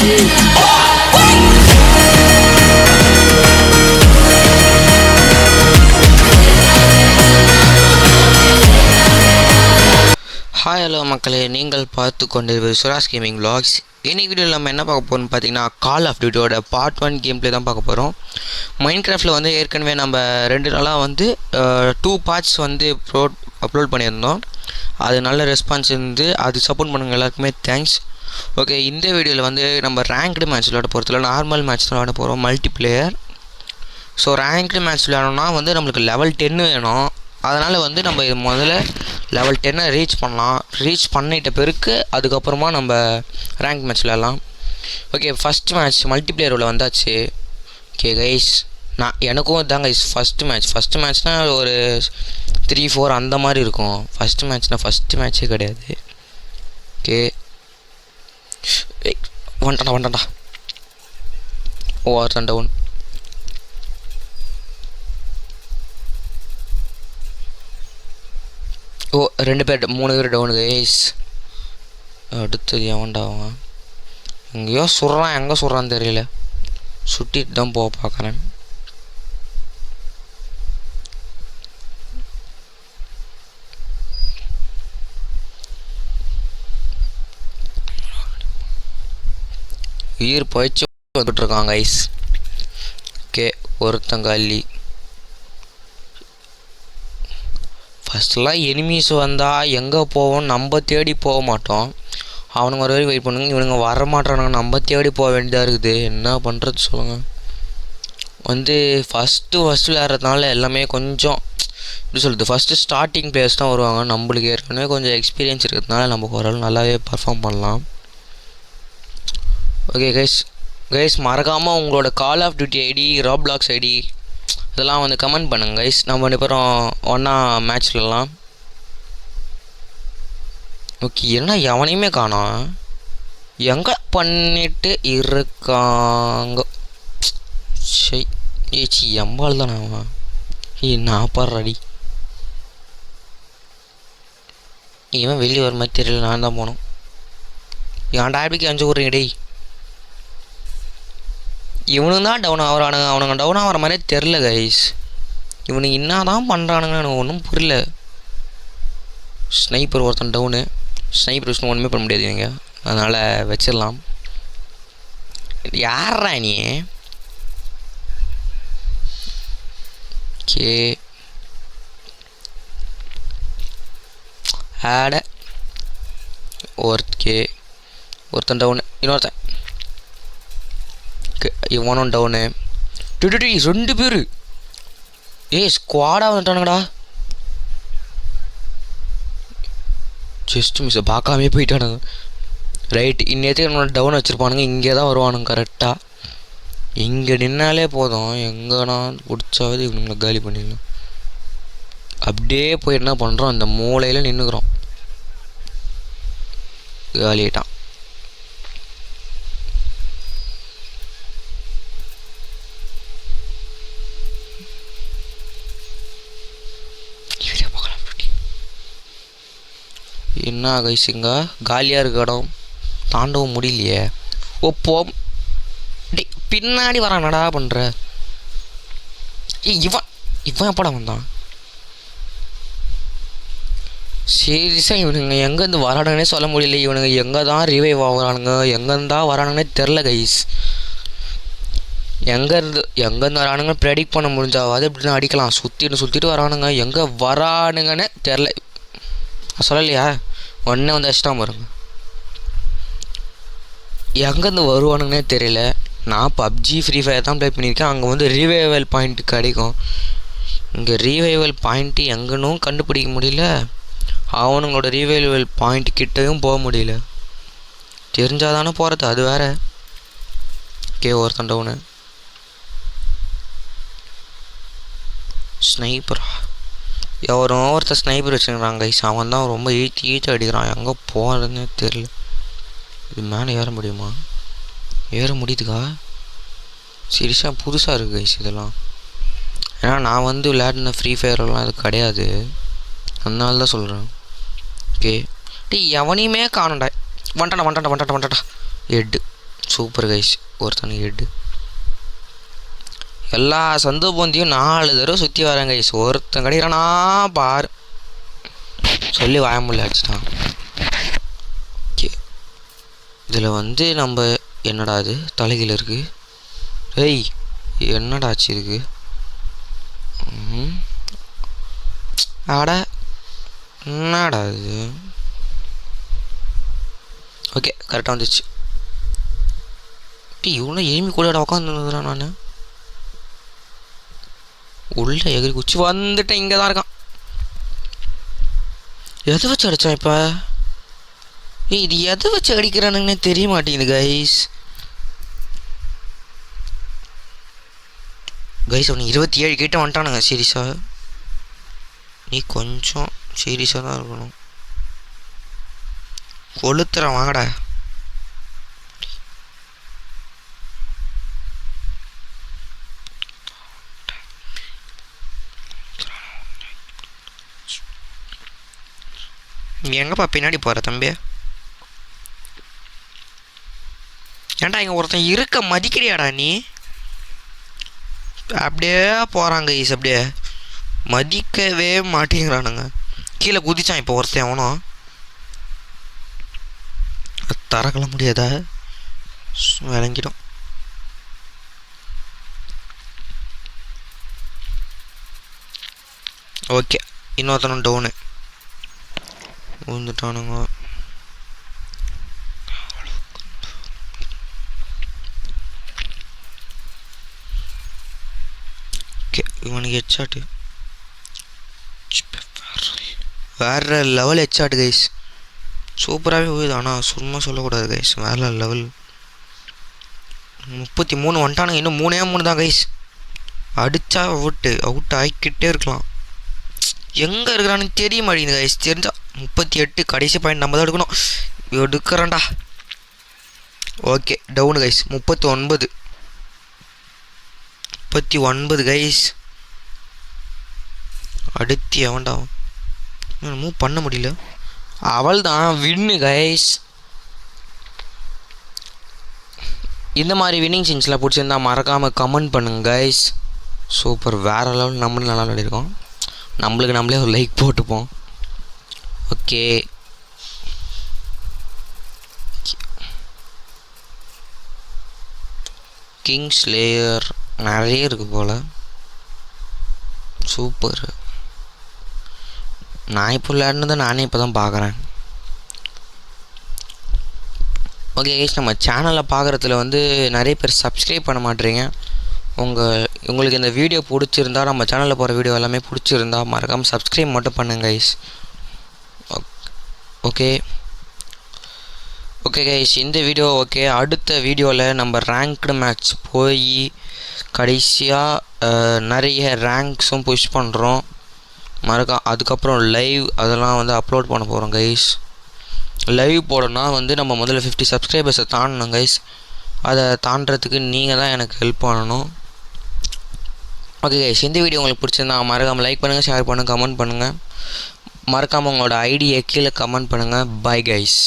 Hi hello மக்களே, நீங்கள் பார்த்து கொண்டிருப்பது சுராஸ் கேமிங் vlogs. இன்றைக்கி வீடியோவில் நம்ம என்ன பார்க்க போகிறோம்னு பார்த்தீங்கன்னா, கால் ஆஃப் டியூட்டியோட பார்ட் 1 கேம் பிளே தான் பார்க்க போகிறோம். மைன்கிராஃப்டில் வந்து ஏற்கனவே நம்ம 2 நாளாக வந்து 2 பார்ட்ஸ் வந்து அப்லோட் பண்ணியிருந்தோம். அது நல்ல ரெஸ்பான்ஸ் இருந்து அது சப்போர்ட் பண்ணுங்க எல்லாருக்குமே தேங்க்ஸ். ஓகே, இந்த வீடியோவில் வந்து நம்ம ரேங்க்டு மேட்ச் விளையாட போகிறதுல நார்மல் மேட்ச் தான் விளையாட போகிறோம், மல்டிப்ளேயர். ஸோ ரேங்க்டு மேட்ச் விளையாடணும்னா வந்து நம்மளுக்கு லெவல் 10 வேணும். அதனால் வந்து நம்ம இது முதல்ல லெவல் 10 ரீச் பண்ணலாம். ரீச் பண்ணிட்ட பிறகு அதுக்கப்புறமா நம்ம ரேங்க் மேட்ச் விளையாடலாம். ஓகே, ஃபஸ்ட் மேட்ச் மல்டிப்ளேயர் உள்ள வந்தாச்சு. ஓகே கைஸ், எனக்கும் இதான் கைஸ் ஃபஸ்ட்டு மேட்ச்னால் ஒரு 3-4 அந்த மாதிரி இருக்கும். ஃபஸ்ட்டு மேட்ச்சே கிடையாது. ஓகே, வந்துட்டான்டா ஒருத்தன் டவுன். ஓ 3 பேர் டவுனு கைஸ். அடுத்தது எவன்டாவான்? எங்கேயோ சுடுறான், எங்கே சுடுறான்னு தெரியல. சுட்டிட்டு தான் போக பார்க்குறேன். உயிர் போயிடுச்சு வந்துட்டுருக்கான் கைஸ். ஓகே, ஒருத்தங்காலி. ஃபஸ்ட்லாம் எனிமீஸ் வந்தால் எங்கே போவோம், நம்ம தேடி போக மாட்டோம். அவனுங்க வர வரைக்கும் வெயிட் பண்ணுங்க. இவனுங்க வர மாட்டானுங்க, நம்ம தேடி போக வேண்டியதாக இருக்குது. என்ன பண்ணுறது சொல்லுங்கள். வந்து ஃபஸ்ட்டு விளையாடுறதுனால எல்லாமே கொஞ்சம் எப்படி சொல்கிறது, ஃபஸ்ட்டு ஸ்டார்டிங் பிளேயர்ஸ் தான் வருவாங்க. நம்மளுக்கு ஏற்கனவே கொஞ்சம் எக்ஸ்பீரியன்ஸ் இருக்கிறதுனால நம்ம ஓரளவு நல்லாவே பர்ஃபார்ம் பண்ணலாம். ஓகே கைஸ் மறக்காமல் உங்களோட கால் ஆஃப் டியூட்டி ஐடி, ராப்ளாக்ஸ் ஐடி இதெல்லாம் வந்து கமெண்ட் பண்ணுங்க கைஸ். நம்ம 2 பேரும் ஒன்றா மேட்ச் விளையாடலாம். ஓகே, என்ன எவனையுமே காணோம், எங்கே பண்ணிட்டு இருக்காங்க? சரி ஏச்சி எம்பால் தானே அவன். நான் பாடுறாடி, இவன் வெளியே வர மாதிரி தெரியல. நான் தான் போனோம். ஏன்டா ஆபிக்கு 5 ஊர் டேய். இவனுங்க தான் டவுன் ஆகிறானுங்க, அவனுங்க டவுன் ஆகிற மாதிரியே தெரில கைஸ். இவனுங்க என்ன தான் பண்ணுறானுங்கன்னு எனக்கு ஒன்றும் புரியல. ஸ்னைப்பர் ஒருத்தன் டவுனு. ஸ்னைப்பர் விஷயம் ஒன்றுமே பண்ண முடியாது இவங்க, அதனால் வச்சிடலாம். யாரா நீ? ஓகே, ஆட ஒருத்தன் டவுனு. இன்னொருத்தன் இவனும் டவுனு. 2 பேர் ஸ்குவாடாக வந்துட்டானுங்கடா. ஜஸ்ட் மிஸ், பார்க்காமே போயிட்டானுங்க. ரைட், இன்னேற்றுக்கு என்னோட டவுன் வச்சுருப்பானுங்க. இங்கே தான் வருவானுங்க கரெக்டாக. இங்கே நின்னாலே போதும், எங்கன்னா பிடிச்சாவது இவனுங்களை காலி பண்ணிடலாம். அப்படியே போய் என்ன பண்ணுறோம், அந்த மூலையில் நின்றுக்கிறோம். காலிட்டான். என்ன கைஸுங்க, காலியாக இருக்க இடம் தாண்டவும் முடியலையே. ஓப்போ டே பின்னாடி வரானடா பண்ணுற. இவன் எப்படா வந்தான்? சீரியஸாக இவனுங்க எங்கேருந்து வரானுங்கன்னே சொல்ல முடியல. இவனுங்க எங்கே தான் ரிவைவ் ஆகுறானுங்க, எங்கேருந்தா வரானுங்கன்னே தெரில கைஸ். எங்கேருந்து வரானுங்க ப்ரெடிக்ட் பண்ண முடிஞ்சாவது இப்படின்னு அடிக்கலாம். சுற்றிட்டு வரானுங்க, எங்கே வரானுங்கன்னே தெரில. சொல்லலையா, ஒன்றே வந்து அடிச்சிட்டான் பாருங்க. எங்கேருந்து வருவானுங்கன்னே தெரியல. நான் பப்ஜி ஃப்ரீ ஃபயர் தான் ப்ளே பண்ணியிருக்கேன். அங்கே வந்து ரீவைவல் பாயிண்ட் கிடைக்கும். இங்கே ரீவைவல் பாயிண்ட்டு எங்கன்னும் கண்டுபிடிக்க முடியல. அவனுங்களோட ரீவைவல் பாயிண்ட் கிட்டையும் போக முடியல. தெரிஞ்சால் தானே போகிறது, அது வேறு. ஓகே, ஒருத்தன் டவுனு. ஸ்னைப்பரா? எவரும் ஒருத்தர் ஸ்னைப்பர் வச்சுக்கிறாங்க கைஸ். அவன் தான் ரொம்ப ஈச்சி அடிக்கிறான். எங்கே போகிறதுன்னு தெரியல. இது மேலே ஏற முடியுமா? ஏற முடியுதுக்கா? சீரியஸாக புதுசாக இருக்குது கைஸ் இதெல்லாம். ஏன்னா நான் வந்து விளையாடின ஃப்ரீ ஃபயர்லாம் இது கிடையாது, அதனால தான் சொல்கிறேன். ஓகே, டீ எவனையுமே காணண்டா. வந்துட்டாடா ஹெட்டு. Super guys. ஒருத்தனுக்கு ஹெட்டு. எல்லா சந்தோபந்தியும் 4 தடவை சுற்றி வரேன் கைஸ். ஒருத்தன் கிடைக்கிறானா பார் சொல்லி வாய முடியல அடிச்சிட்டான். ஓகே, இதில் வந்து நம்ம என்னடா அது தலைகீழ இருக்குது. ஏய் என்னடா ஆச்சு இருக்கு? ஆட என்னடா இது? ஓகே கரெக்டாக வந்துச்சு. இவனை எய்மி கூட உட்காந்துருக்குறான். நான் உள்ள எகிரி குச்சி வந்துட்டேன். இங்கே தான் இருக்கான். எதை வச்சு அடித்தான் இப்போ? இது எதை வச்சு அடிக்கிறானுங்கன்னே தெரிய மாட்டேங்குது கைஸ். கைஸ் அவனுக்கு 27 கிட்ட வந்துட்டானுங்க. சீரியஸாக நீ கொஞ்சம் சீரியஸாக தான் இருக்கணும். கொளுத்துறான் வாங்கடா. நீ எங்கப்பா பின்னாடி போகிற தம்பி? ஏன்டா இங்கே ஒருத்தன் இருக்க மதிக்கிறியாடா நீ? அப்படியே போகிறாங்க ஈஸ். அப்படியே மதிக்கவே மாட்டேங்கிறானுங்க. கீழே குதிச்சான் இப்போ ஒருத்தன். அவனும் தரக்கலாம் முடியாதா? விளங்கிடும். ஓகே, இன்னொருத்தனும் டவுனு விழுந்துட்டானுங்க. ஓகே, இவனுக்கு ஹெட்ஷாட்டு வேறு லெவல். ஹெட்ஷாட் கைஸ் சூப்பராகவே போகுது. ஆனால் சும்மா சொல்லக்கூடாது கைஸ், வேறு லெவல். 33 வந்துட்டானுங்க. இன்னும் 3 தான் கைஸ். அடித்தா அவுட் ஆகிக்கிட்டே இருக்கலாம். எங்கே இருக்கிறான்னு தெரிய மாட்டேங்குது கைஸ். தெரிஞ்சா 38 கடைசி பாயிண்ட் நம்ம தான் எடுக்கணும். எடுக்கிறேன்டா. Okay down guys. 39 கைஸ். அடுத்து எவன்டா மூவ் பண்ண முடியல. அவள் தான் வின்னு கைஸ். இந்த மாதிரி வின்னிங் சீன்ஸ்லாம் பிடிச்சிருந்தா மறக்காமல் கமெண்ட் பண்ணுங்க கைஸ். சூப்பர், வேறு லெவல். நம்மளும் நல்லா விளையாடிருக்கோம். நம்மளுக்கு நம்மளே ஒரு லைக் போட்டுப்போம். ஓகே கிங் ஸ்லேயர் நிறைய இருக்குது போல். சூப்பர். நான் இப்போ விளையாடுனதை நானே இப்போ தான் பார்க்குறேன். ஓகே கைஸ், நம்ம சேனலில் பார்க்குறதுல வந்து நிறைய பேர் சப்ஸ்கிரைப் பண்ண மாட்டேறீங்க. உங்களுக்கு இந்த வீடியோ பிடிச்சிருந்தா, நம்ம சேனலில் போகிற வீடியோ எல்லாமே பிடிச்சிருந்தா மறக்காமல் சப்ஸ்கிரைப் மட்டும் பண்ணுங்க கைஸ். ஓகே கைஸ், இந்த வீடியோ ஓகே. அடுத்த வீடியோவில் நம்ம ரேங்க்டு மேட்ச் போய் கடைசியாக நிறைய ரேங்க்ஸும் புஷ் பண்ணுறோம். அதுக்கப்புறம் லைவ் அதெல்லாம் வந்து அப்லோட் பண்ண போகிறோம் கைஸ். லைவ் போடணும்னா வந்து நம்ம முதல்ல 50 சப்ஸ்கிரைபர்ஸை தாண்டணும் கைஸ். அதை தாண்டறதுக்கு நீங்கள் தான் எனக்கு ஹெல்ப் பண்ணணும். ஓகே கைஸ், இந்த வீடியோ உங்களுக்கு பிடிச்சிருந்தா மறக்காமல் லைக் பண்ணுங்கள், ஷேர் பண்ணுங்கள், கமெண்ட் பண்ணுங்கள். மறக்காமல் உங்களோட ஐடியை கீழே கமெண்ட் பண்ணுங்கள். Bye guys.